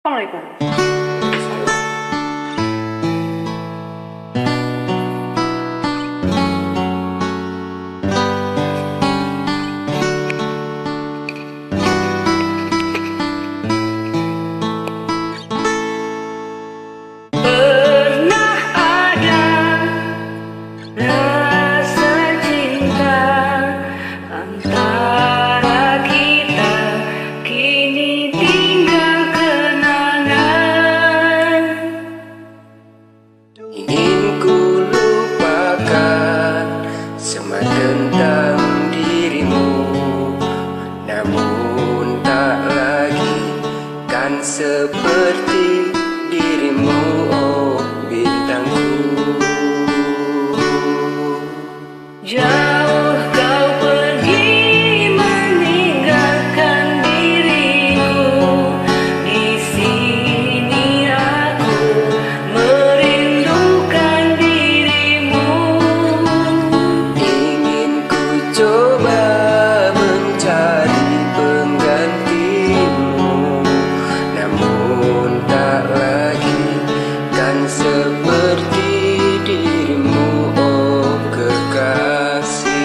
Assalamualaikum. Pernah ada rasa cinta antara kita, kini tinggal kenangan. Ingin ku lupakan semua tentang dirimu, namun tak lagi kan seperti dirimu, oh bintangku. Jauh kau pergi meninggalkan diriku, di sini aku merindukan dirimu. Ingin ku coba mencari penggantimu, namun tak lagi kan seperti dirimu, oh kekasih.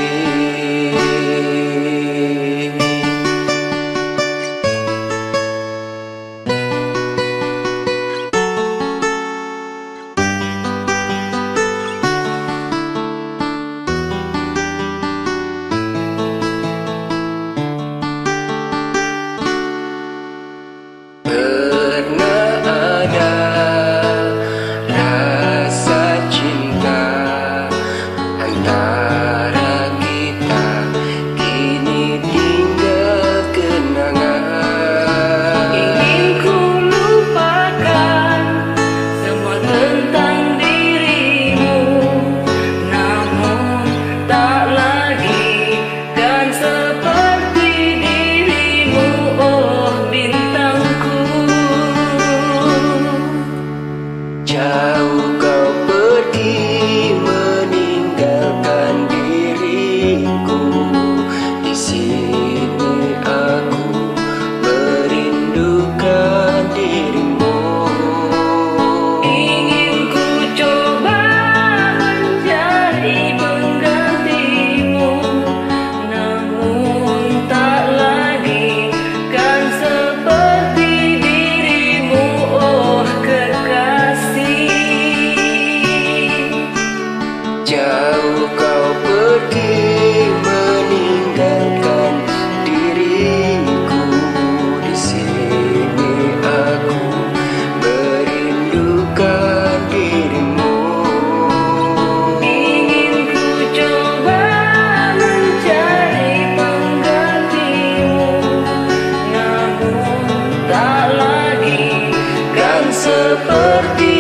Pernah ada rasa cinta antara kita, kini tinggal kenangan. Ingin ku lupakan semua tentang dirimu, namun tak lagi kan seperti dirimu, oh bintangku. Jauh kau pergi meninggalkan diriku, di sini aku merindukan dirimu. Ingin ku coba mencari penggantimu, namun tak lagi kan seperti dirimu, oh kekasih. Jauh kau pergi meninggalkan diriku, di sini aku merindukan dirimu. Ingin ku coba mencari penggantimu, namun tak lagi kan seperti